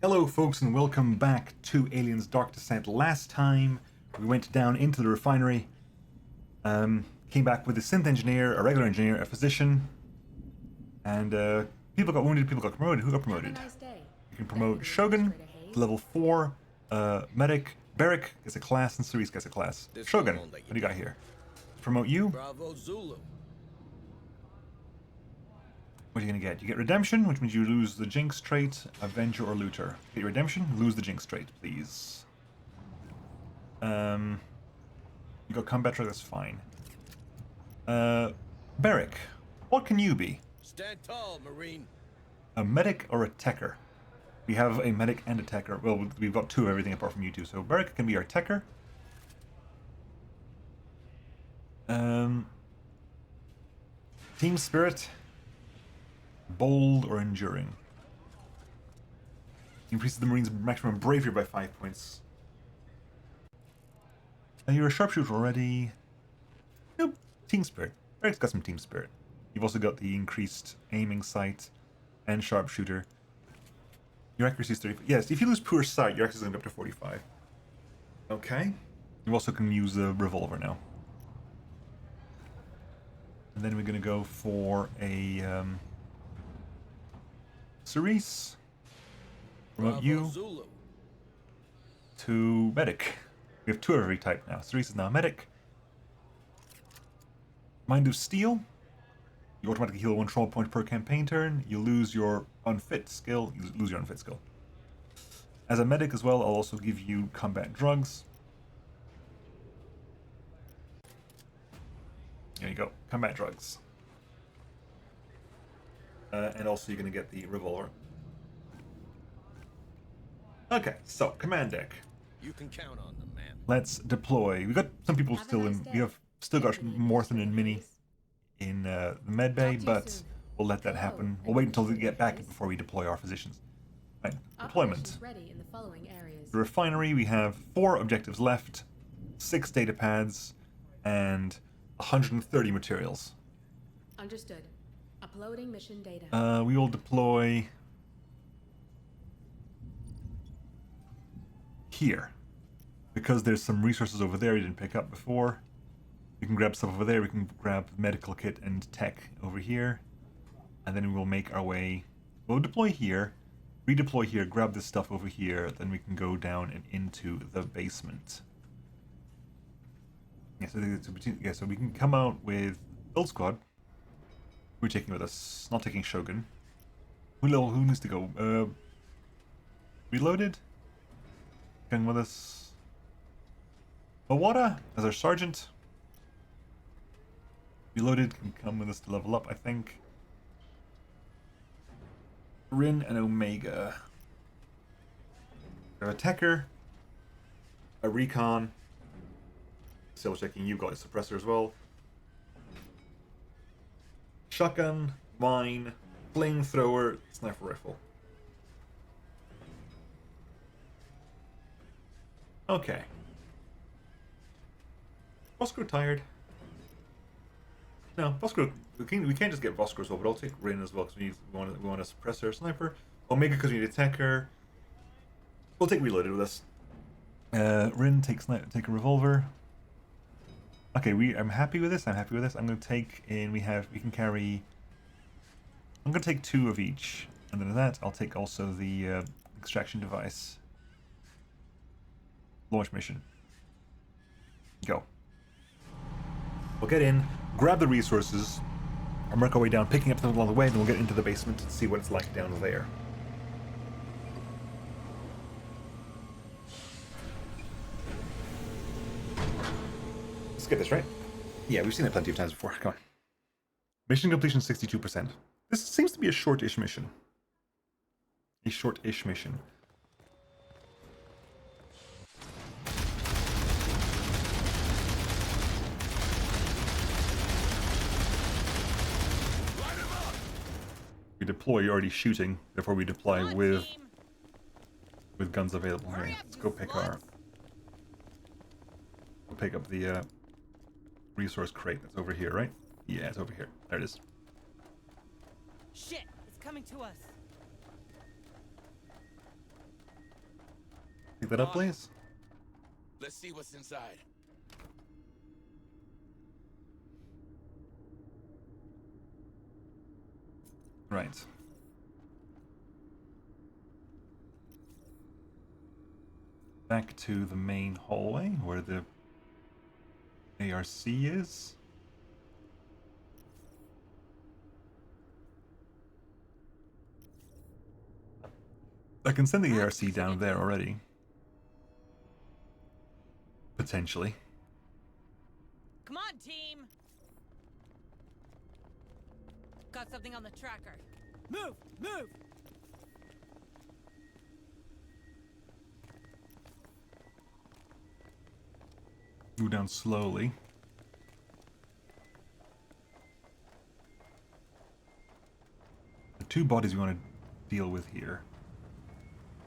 Hello folks and welcome back to Aliens Dark Descent. Last time we went down into the refinery, came back with a synth engineer, a regular engineer, a physician, and people got wounded, people got promoted. Who got promoted? You can promote Shogun to level 4, Medic, Beric gets a class, and Cerise gets a class. Shogun, what do you got here? Let's promote you. Bravo Zulu. What are you going to get? You get Redemption, which means you lose the Jinx trait, Avenger or Looter. Get your Redemption, lose the Jinx trait, please. You got Combat trait, that's fine. Beric, what can you be? Stand tall, Marine. A Medic or a Techer? We have a Medic and a Techer. Well, we've got two of everything apart from you two. So Beric can be our Techer. Team Spirit. Bold or enduring. Increases the Marines' maximum bravery by 5 points. You're a sharpshooter already. Nope. Team Spirit. Eric's got some Team Spirit. You've also got the increased aiming sight and sharpshooter. Your accuracy is 30. Yes, if you lose poor sight, your accuracy is going to go up to 45. Okay. You also can use the revolver now. And then we're going to go for a Cerise, promote you Zulu. to Medic. We have two of every type now. Cerise is now Medic. Mind of Steel. You automatically heal 1 trauma point per campaign turn. You lose your unfit skill. You lose your unfit skill. As a Medic as well, I'll also give you Combat Drugs. There you go. Combat Drugs. And also you're going to get the revolver. Okay, so command deck. You can count on them, man. Let's deploy. We got some people still in. We have still got Morthen and Minnie in the med bay, but we'll let that happen. We'll wait until we get back before we deploy our physicians. Right, deployment. The refinery. We have 4 objectives left, 6 data pads, and 130 materials. Understood. Uploading mission data. We will deploy here because there's some resources over there we didn't pick up before. We can grab stuff over there. We can grab medical kit and tech over here, and then we'll make our way. We'll deploy here, redeploy here, grab this stuff over here. Then we can go down and into the basement. Yeah, so we can come out with Build Squad. We're taking with us, not taking Shogun. Who needs to go? Reloaded? Going with us. Awada as our sergeant. Reloaded can come with us to level up, I think. Rin and Omega. We have a Techer, a Recon. Still checking, you've got a suppressor as well. Shotgun, mine, flamethrower, sniper rifle. Okay. Voskro tired? No, Voskro. We can't just get Voskro as well, but I'll take Rin as well because we want a suppressor, sniper. Omega because we need a Techer. We'll take Reloaded with us. Rin take a revolver. Okay, I'm happy with this. I'm going to take in. We can carry. I'm going to take 2 of each, and then that I'll take also the extraction device. Launch mission. Go. We'll get in, grab the resources, and work our way down, picking up them along the way. Then we'll get into the basement and see what it's like down there. Let's get this right. Yeah, we've seen it plenty of times before. Come on. Mission completion 62%. This seems to be a short-ish mission. A short-ish mission. We deploy, you're already shooting, therefore we deploy with guns available. Here, let's go pick our. We'll pick up the resource crate that's over here, right? Yeah, it's over here. There it is. Shit, it's coming to us. that up, please. Let's see what's inside. Right. Back to the main hallway where the ARC is. I can send the ARC down there already. Potentially. Come on, team! Got something on the tracker. Move! Move! Move down slowly. The two bodies we want to deal with here.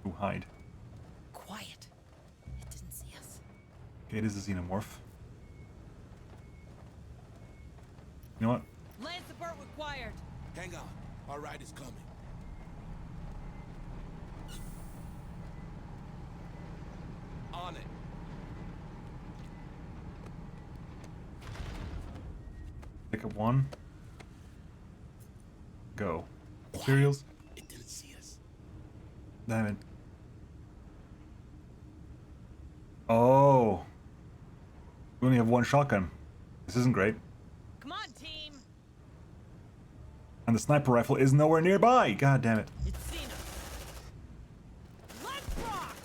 Who hide. Quiet. It didn't see us. Okay, it is a Xenomorph. You know what? Land support required. Hang on. Our ride is coming. On it. Pick up one. Go. Materials. It didn't see us. Damn it. Oh. We only have one shotgun. This isn't great. Come on, team! And the sniper rifle is nowhere nearby. God damn it. It's seen us. Let's rock!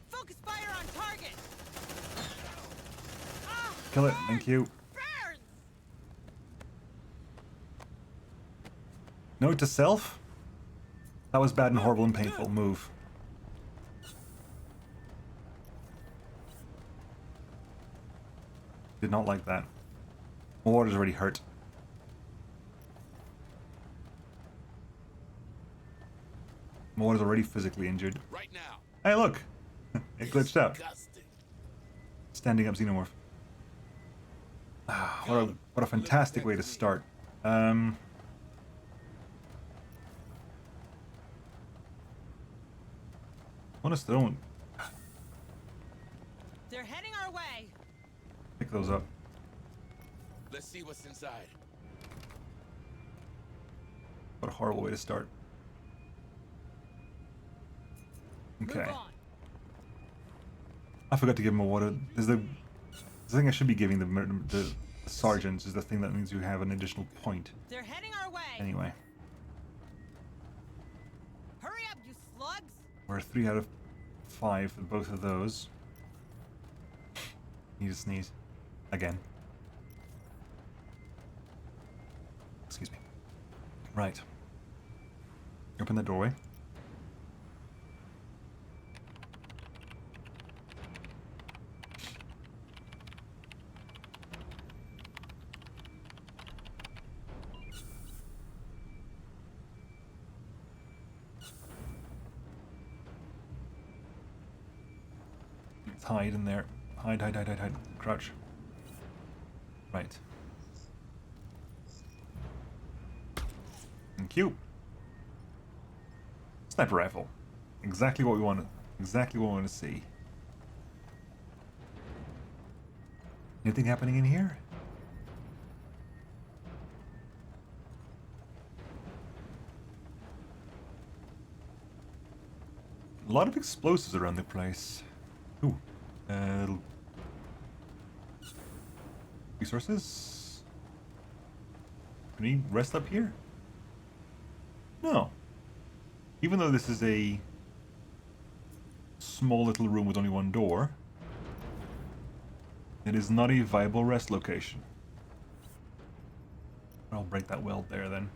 Focus fire on target! Ah, Kill it. Thank you. burns! Note to self. That was bad and horrible and painful. Move. Did not like that. My water's already hurt. My water's already physically injured. Right now. Hey, look! It glitched out. Disgusting. Standing up Xenomorph. Ah, what a fantastic way to start. Honest, don't They're heading our way. pick those up. Let's see what's inside. What a horrible way to start. Okay. Move on. I forgot to give him a water. There's the thing I should be giving the sergeants is the thing that means you have an additional point. They're heading our way. Anyway, Hurry up, you slugs! we're 3 out of 5 for both of those. Need to sneeze. Again. Excuse me. Right. Open the doorway. Let's hide in there. Hide, hide, hide, hide, hide. Crouch. Right. Thank you. Sniper rifle. Exactly what we want. Exactly what we want to see. Anything happening in here? A lot of explosives around the place. Ooh. Resources? Can we rest up here? No. Even though this is a small little room with only one door, it is not a viable rest location. I'll break that weld there then.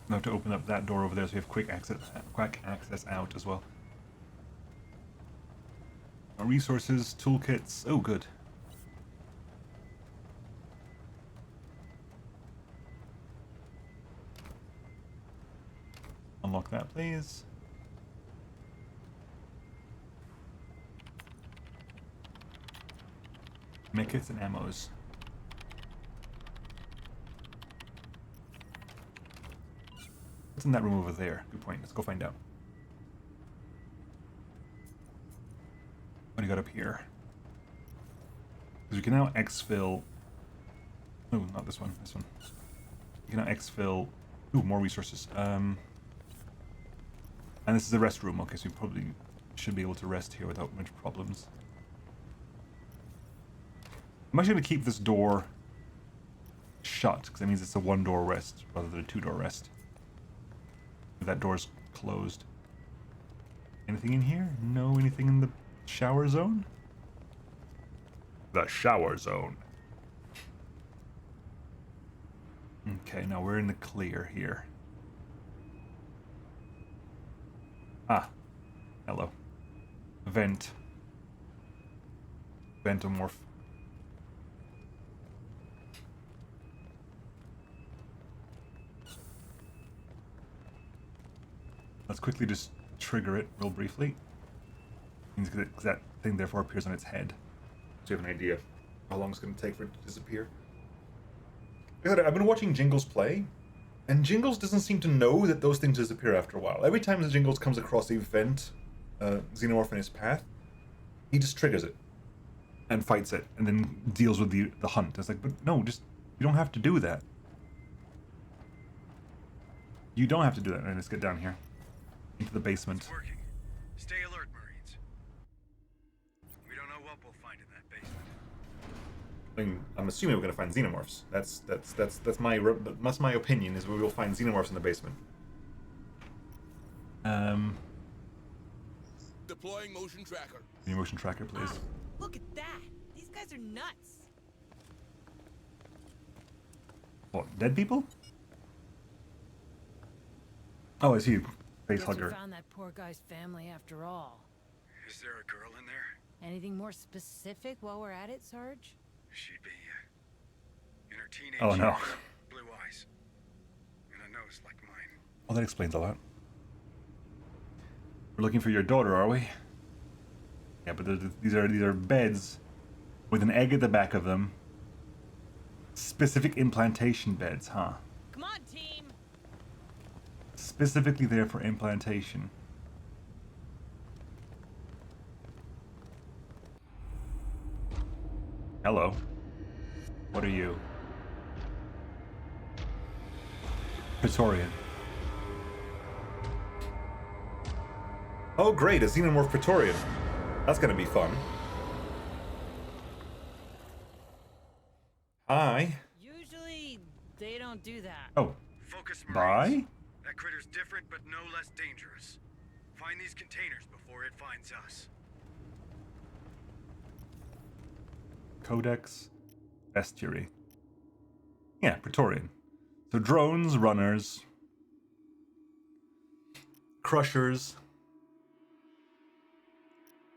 Now to open up that door over there so we have quick access out as well. Resources, toolkits. Oh, good. Unlock that, please. Medkits and ammos. What's in that room over there? Good point. Let's go find out. What do you got up here? Because we can now exfil... No, not this one. This one. We can now exfil... Ooh, more resources. And this is the rest room. Okay, so we probably should be able to rest here without much problems. I'm actually going to keep this door shut, because that means it's a one-door rest rather than a two-door rest. If that door's closed. Anything in here? No, anything in the shower zone? The shower zone. Okay, now we're in the clear here. Ah. Hello. Vent. Xenomorph. Let's quickly just trigger it real briefly. Means that thing therefore appears on its head. So you have an idea how long it's going to take for it to disappear. I've been watching Jingles play, and Jingles doesn't seem to know that those things disappear after a while. Every time Jingles comes across a vent Xenomorph in his path, he just triggers it and fights it, and then deals with the hunt. It's like, but no, just you don't have to do that. You don't have to do that. All right, let's get down here into the basement. It's working. Stay alert, Marines. We don't know what we'll find in that basement. I mean, I'm assuming we're going to find Xenomorphs. That's my opinion. Is we will find Xenomorphs in the basement. Deploying motion tracker. Any motion tracker, please. Ah, look at that. These guys are nuts. What? Dead people? Oh, I see. Face Guess we hugger. found that poor guy's family after all. Is there a girl in there? Anything more specific while we're at it, Sarge? She'd be in her teenage Oh, no. years, blue eyes, and a nose like mine. Well, that explains a lot. We're looking for your daughter, are we? Yeah, but these are beds with an egg at the back of them. Specific implantation beds, huh? Come on, team. Specifically there for implantation. Hello. What are you? Praetorian. Oh great, a Xenomorph Praetorian. That's gonna be fun. Hi. Usually, they don't do that. Oh, Focus, bye? Marines. That critter's different, but no less dangerous. Find these containers before it finds us. Codex Bestiary. Yeah, Praetorian. So drones, runners, crushers,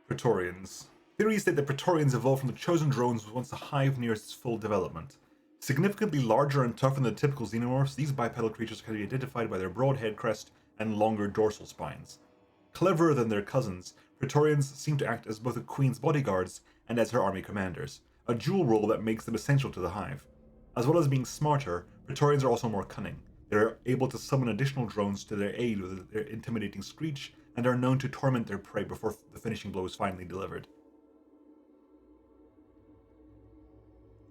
Praetorians. Theories state that Praetorians evolved from the chosen drones once the hive nears its full development. Significantly larger and tougher than the typical Xenomorphs, these bipedal creatures can be identified by their broad head crest and longer dorsal spines. Cleverer than their cousins, Praetorians seem to act as both a queen's bodyguards and as her army commanders, a dual role that makes them essential to the hive. As well as being smarter, Praetorians are also more cunning. They are able to summon additional drones to their aid with their intimidating screech, and are known to torment their prey before the finishing blow is finally delivered.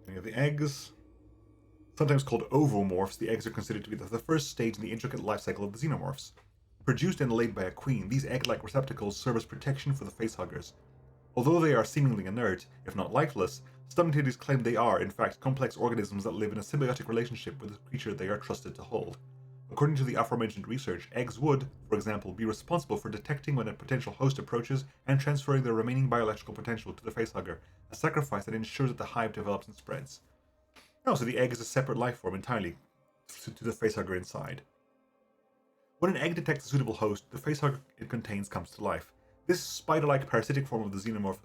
We have the eggs. Sometimes called ovomorphs, the eggs are considered to be the first stage in the intricate life cycle of the Xenomorphs. Produced and laid by a queen, these egg-like receptacles serve as protection for the facehuggers. Although they are seemingly inert, if not lifeless, some entities claim they are, in fact, complex organisms that live in a symbiotic relationship with the creature they are trusted to hold. According to the aforementioned research, eggs would, for example, be responsible for detecting when a potential host approaches and transferring their remaining biological potential to the facehugger, a sacrifice that ensures that the hive develops and spreads. No, so the egg is a separate life form entirely to the facehugger inside. When an egg detects a suitable host, the facehugger it contains comes to life. This spider-like parasitic form of the Xenomorph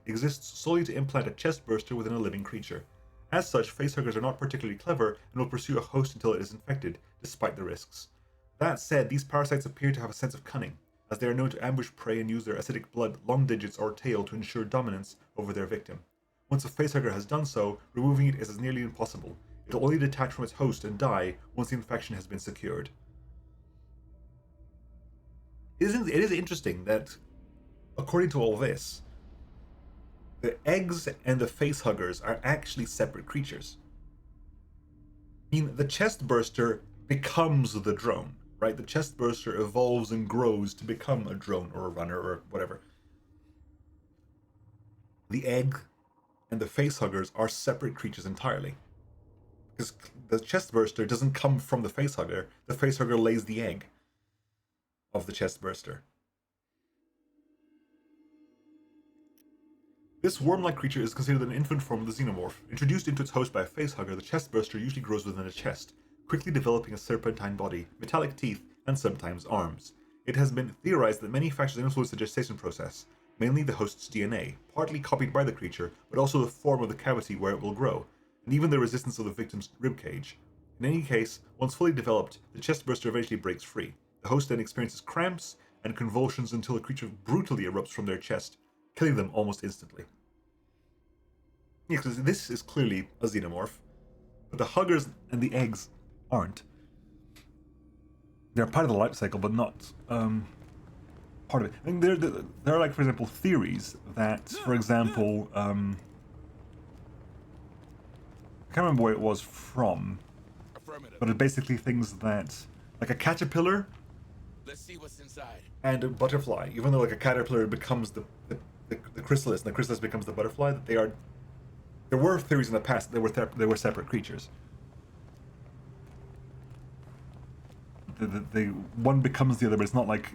exists solely to implant a chest burster within a living creature. As such, facehuggers are not particularly clever and will pursue a host until it is infected, despite the risks. That said, these parasites appear to have a sense of cunning, as they are known to ambush prey and use their acidic blood, long digits, or tail to ensure dominance over their victim. Once a facehugger has done so, removing it is as nearly impossible. It will only detach from its host and die once the infection has been secured. it is interesting that, according to all this, the eggs and the facehuggers are actually separate creatures. I mean, the chest burster becomes the drone, right? The chest burster evolves and grows to become a drone or a runner or whatever. The egg and the facehuggers are separate creatures entirely. Because the chest burster doesn't come from the facehugger lays the egg of the chest burster. This worm-like creature is considered an infant form of the Xenomorph. Introduced into its host by a facehugger, the chest burster usually grows within a chest, quickly developing a serpentine body, metallic teeth, and sometimes arms. It has been theorized that many factors influence the gestation process, mainly the host's DNA, partly copied by the creature, but also the form of the cavity where it will grow, and even the resistance of the victim's ribcage. In any case, once fully developed, the chest burster eventually breaks free. The host then experiences cramps and convulsions until the creature brutally erupts from their chest, killing them almost instantly. Yeah, because this is clearly a Xenomorph, but the huggers and the eggs aren't. They're part of the life cycle, but not part of it. I mean, there are, like, for example, theories that, for example, I can't remember where it was from, but it basically things that, like a caterpillar. Let's see what's inside. And a butterfly, even though like a caterpillar becomes the chrysalis, and the chrysalis becomes the butterfly, that they are. There were theories in the past that they were separate creatures. The one becomes the other, but it's not like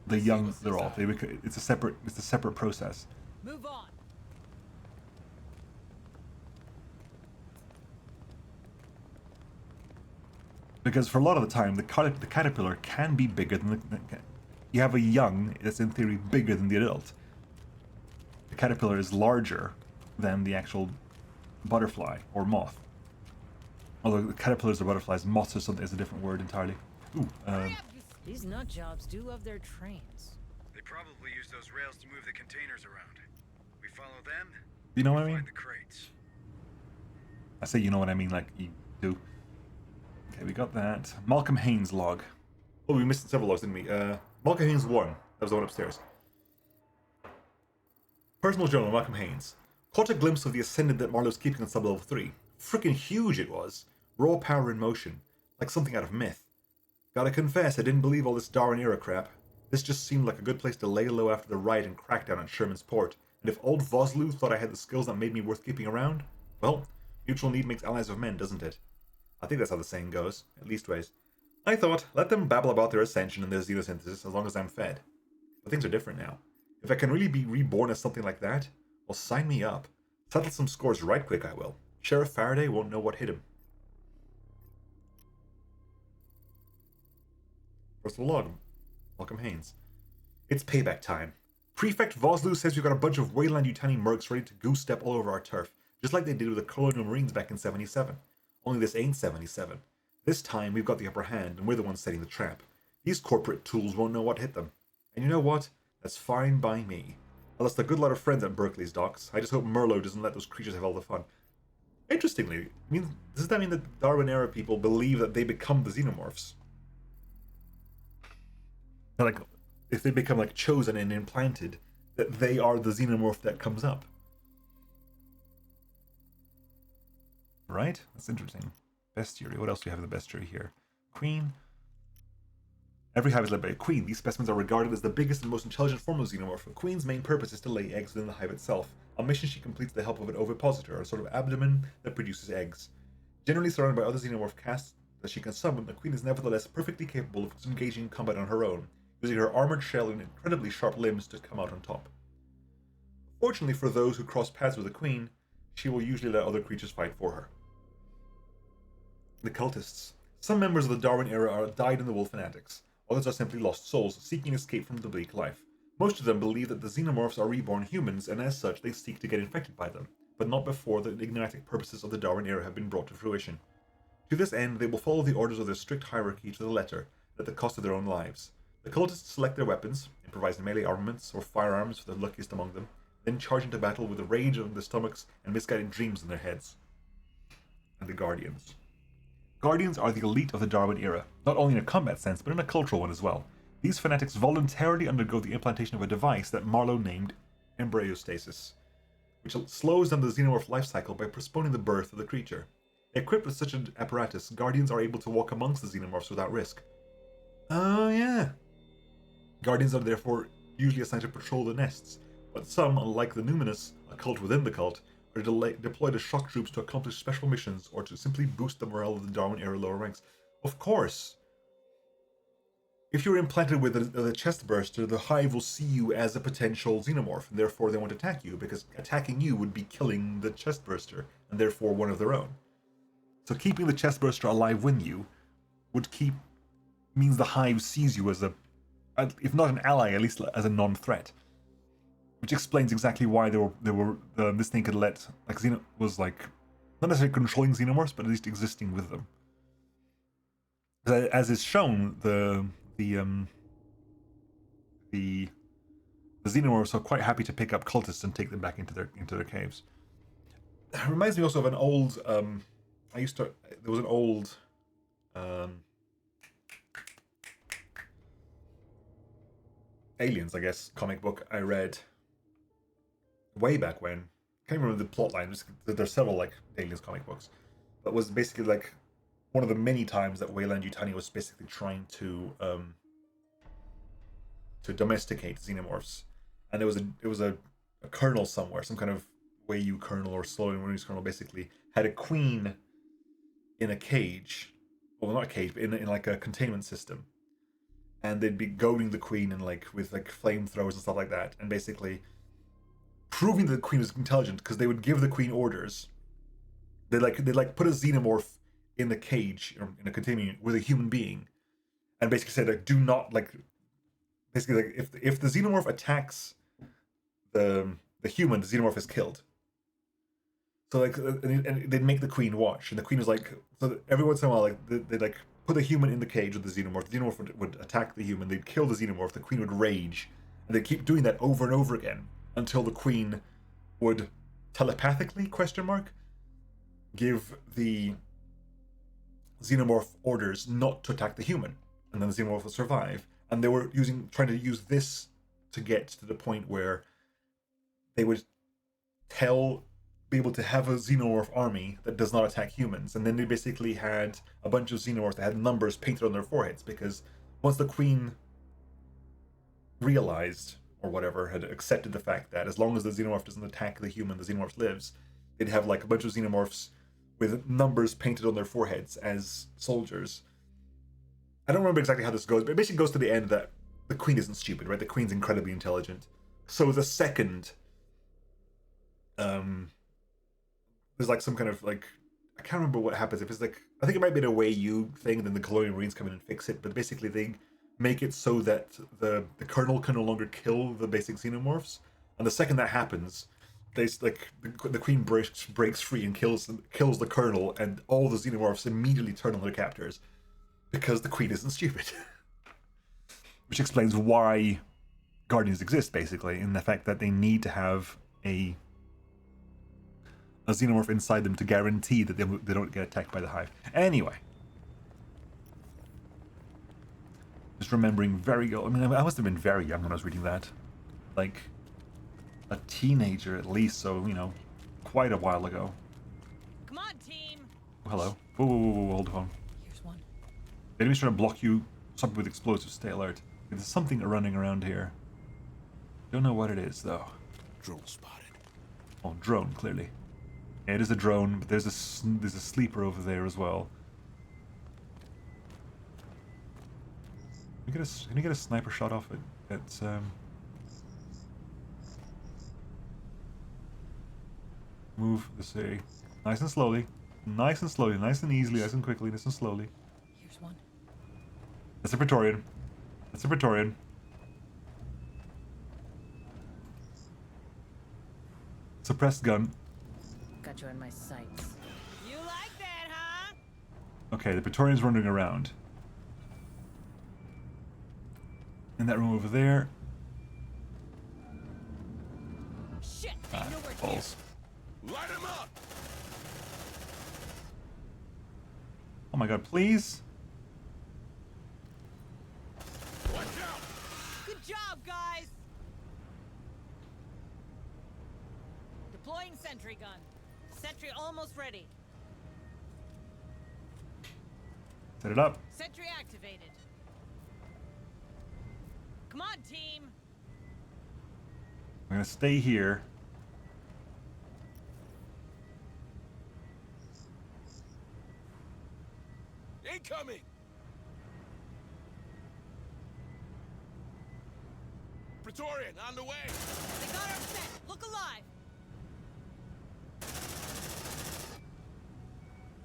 the young. They're all. It's a separate process. Move on. Because for a lot of the time, the caterpillar can be bigger than you have a young that's in theory bigger than the adult. The caterpillar is larger than the actual butterfly or moth. Although the caterpillars or butterflies, moths or something is a different word entirely. Ooh, These nut jobs do love their trains. They probably use those rails to move the containers around. We follow them. You know what I mean? Find the crates. I say you know what I mean, like you do. Okay, we got that. Malcolm Haynes log. Oh, we missed several logs, didn't we? Malcolm Haynes 1. That was the one upstairs. Personal journal, Malcolm Haynes. Caught a glimpse of the ascendant that Marlowe's keeping on sub-level 3. Frickin' huge it was. Raw power in motion. Like something out of myth. Gotta confess, I didn't believe all this Darwin-era crap. This just seemed like a good place to lay low after the riot and crackdown on Sherman's Port. And if old Vosloo thought I had the skills that made me worth keeping around, well, mutual need makes allies of men, doesn't it? I think that's how the saying goes, at least ways. I thought, let them babble about their ascension and their xenosynthesis as long as I'm fed. But things are different now. If I can really be reborn as something like that, well, sign me up. Settle some scores right quick, I will. Sheriff Faraday won't know what hit him. Where's the log? Malcolm Haynes. It's payback time. Prefect Vosloo says we've got a bunch of Weyland-Yutani mercs ready to goose step all over our turf, just like they did with the Colonial Marines back in 77. Only this ain't 77. This time we've got the upper hand, and we're the ones setting the trap. These corporate tools won't know what hit them. And you know what? That's fine by me. I lost a good lot of friends at Berkeley's docks. I just hope Merlo doesn't let those creatures have all the fun. Interestingly, does that mean that Darwin-era people believe that they become the Xenomorphs? That, like, if they become, like, chosen and implanted, that they are the Xenomorph that comes up. Right? That's interesting. Bestiary. What else do we have in the bestiary here? Queen. Every hive is led by a queen. These specimens are regarded as the biggest and most intelligent form of xenomorph. A queen's main purpose is to lay eggs within the hive itself. On mission, she completes the help of an ovipositor, a sort of abdomen that produces eggs. Generally surrounded by other xenomorph castes that she can summon, the queen is nevertheless perfectly capable of engaging in combat on her own, using her armored shell and incredibly sharp limbs to come out on top. Fortunately for those who cross paths with the queen, she will usually let other creatures fight for her. The cultists. Some members of the Darwin era are died in the Wolf Fanatics. Others are simply lost souls, seeking escape from the bleak life. Most of them believe that the xenomorphs are reborn humans, and as such they seek to get infected by them, but not before the enigmatic purposes of the Darwin era have been brought to fruition. To this end, they will follow the orders of their strict hierarchy to the letter, at the cost of their own lives. The cultists select their weapons, improvised melee armaments or firearms for the luckiest among them, then charge into battle with a rage in their stomachs and misguided dreams in their heads. And the Guardians. Guardians are the elite of the Darwin era, not only in a combat sense, but in a cultural one as well. These fanatics voluntarily undergo the implantation of a device that Marlowe named embryostasis, which slows down the xenomorph life cycle by postponing the birth of the creature. Equipped with such an apparatus, Guardians are able to walk amongst the xenomorphs without risk. Oh yeah. Guardians are therefore usually assigned to patrol the nests, but some, unlike the Numinous, a cult within the cult, are deployed as shock troops to accomplish special missions or to simply boost the morale of the Darwin-era lower ranks. Of course. If you're implanted with the chest burster, the Hive will see you as a potential xenomorph, and therefore they won't attack you, because attacking you would be killing the chest burster, and therefore one of their own. So keeping the chest burster alive with you means the Hive sees you as if not an ally, at least as a non-threat. Which explains exactly why this thing could let, like, was like, not necessarily controlling xenomorphs, but at least existing with them. As is shown, the xenomorphs are quite happy to pick up cultists and take them back into their caves. It reminds me also of an old there was an old Aliens, I guess, comic book I read way back when. I can't remember the plot line. There's several like Aliens comic books, but was basically like one of the many times that Weyland-Yutani was basically trying to domesticate xenomorphs, and there was a colonel somewhere, some kind of Weyland colonel or Colonial Marines colonel, basically had a queen in a cage, well, not a cage, but in like a containment system, and they'd be goading the queen and with flamethrowers and stuff like that, and basically proving that the queen was intelligent, because they would give the queen orders. They'd put a xenomorph in the cage or in a containment unit with a human being, and basically say do not if the xenomorph attacks the human, the xenomorph is killed. So and they'd make the queen watch, and the queen was so every once in a while they'd put the human in the cage with the xenomorph would attack the human, they'd kill the xenomorph, the queen would rage, and they'd keep doing that over and over again until the queen would telepathically give the xenomorph orders not to attack the human, and then the xenomorph would survive. And they were trying to use this to get to the point where they would be able to have a xenomorph army that does not attack humans. And then they basically had a bunch of xenomorphs that had numbers painted on their foreheads, because once the queen realized, or whatever, had accepted the fact that as long as the xenomorph doesn't attack the human, the xenomorph lives, they'd have a bunch of xenomorphs with numbers painted on their foreheads as soldiers. I don't remember exactly how this goes, but it basically goes to the end that the queen isn't stupid, right? The queen's incredibly intelligent. So the second there's some kind of I can't remember what happens. If it's I think it might be a Weyland thing, and then the Colonial Marines come in and fix it, but basically they make it so that the colonel can no longer kill the basic xenomorphs, and the second that happens, they the queen breaks free and kills the colonel, and all the xenomorphs immediately turn on their captors, because the queen isn't stupid. Which explains why Guardians exist, basically, in the fact that they need to have a xenomorph inside them to guarantee that they don't get attacked by the Hive. Anyway. Just remembering I must have been very young when I was reading that. A teenager at least, so, quite a while ago. Come on, team. Oh, hello. Whoa, hold on. Here's one. The enemy's trying to block you. Something with explosives. Stay alert. There's something running around here. Don't know what it is, though. Drone spotted. Oh, drone, clearly. Yeah, it is a drone, but there's a sleeper over there as well. Can you get a sniper shot off at move this way. Nice and slowly. Nice and slowly. Nice and easily. Nice and quickly. Nice and slowly. Here's one. That's a Praetorian. That's a Praetorian. Suppressed gun. Got you in my sights. You like that, huh? Okay, the Praetorian's running around. In that room over there. Shit! Ah, Nowhere balls. Light him up! Oh my god, please? Watch out! Deploying sentry gun. Sentry almost ready. Set it up. Sentry activated. Come on, team. I'm gonna stay here. Incoming! Praetorian, on the way! They got our set. Look alive.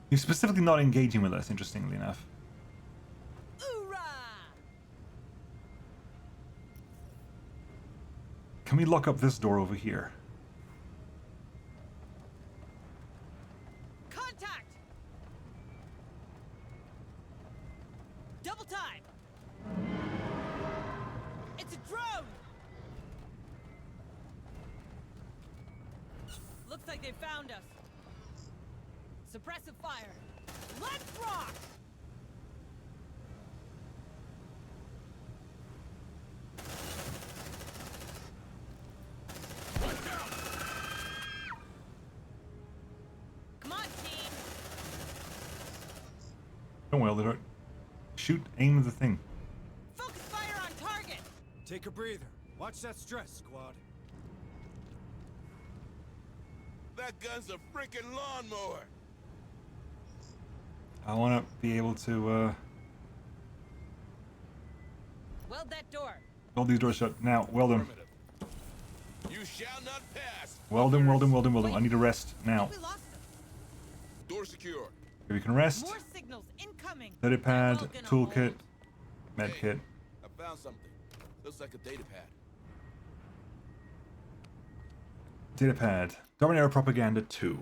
He's specifically not engaging with us, interestingly enough. Hoorah! Can we lock up this door over here? Contact! Double time! It's a drone! Looks like they found us. Suppressive fire. Let's rock! Come on, team! Don't well, they don't. Shoot, aim the thing. Focus fire on target! Take a breather. Watch that stress, squad. That gun's a freaking lawnmower! I want to be able to Weld that door. hold these doors shut. Now, weld them. Affirmative. You shall not pass! Weld them, weld them, weld them, weld them. I need a rest now. We lost them. Door secure. Here we can rest. More signals incoming. Data pad, They're all gonna toolkit, hold. medkit. I found something. Looks like a data pad. Data pad. Dominator Propaganda 2.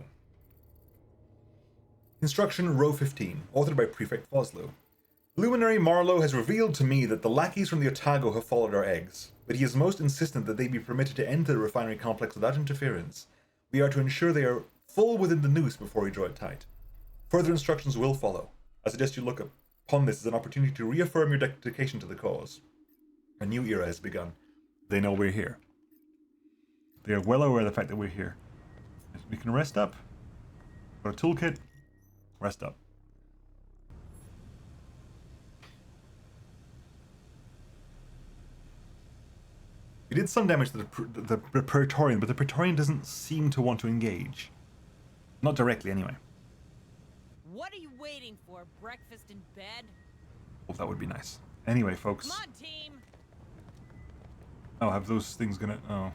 Instruction Row 15, authored by Prefect Foslo. Luminary Marlowe has revealed to me that the lackeys from the Otago have followed our eggs, but he is most insistent that they be permitted to enter the refinery complex without interference. We are to ensure they are full within the noose before we draw it tight. Further instructions will follow. I suggest you look upon this as an opportunity to reaffirm your dedication to the cause. A new era has begun. They know we're here. They are well aware of the fact that we're here. We can rest up. Got a toolkit. Rest up. We did some damage to the Praetorian, but the Praetorian doesn't seem to want to engage. Not directly, anyway. What are you waiting for? Breakfast in bed? Oh, that would be nice. Anyway, folks. Come on, team. Oh, have those things gonna... Oh.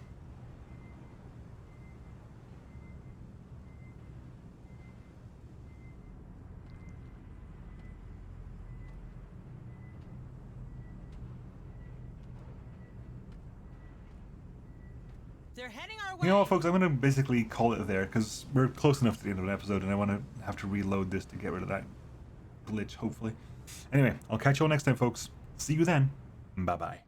They're heading our way. You know what, folks? I'm going to basically call it there, because we're close enough to the end of an episode, and I want to have to reload this to get rid of that glitch, hopefully. Anyway, I'll catch you all next time, folks. See you then. Bye-bye.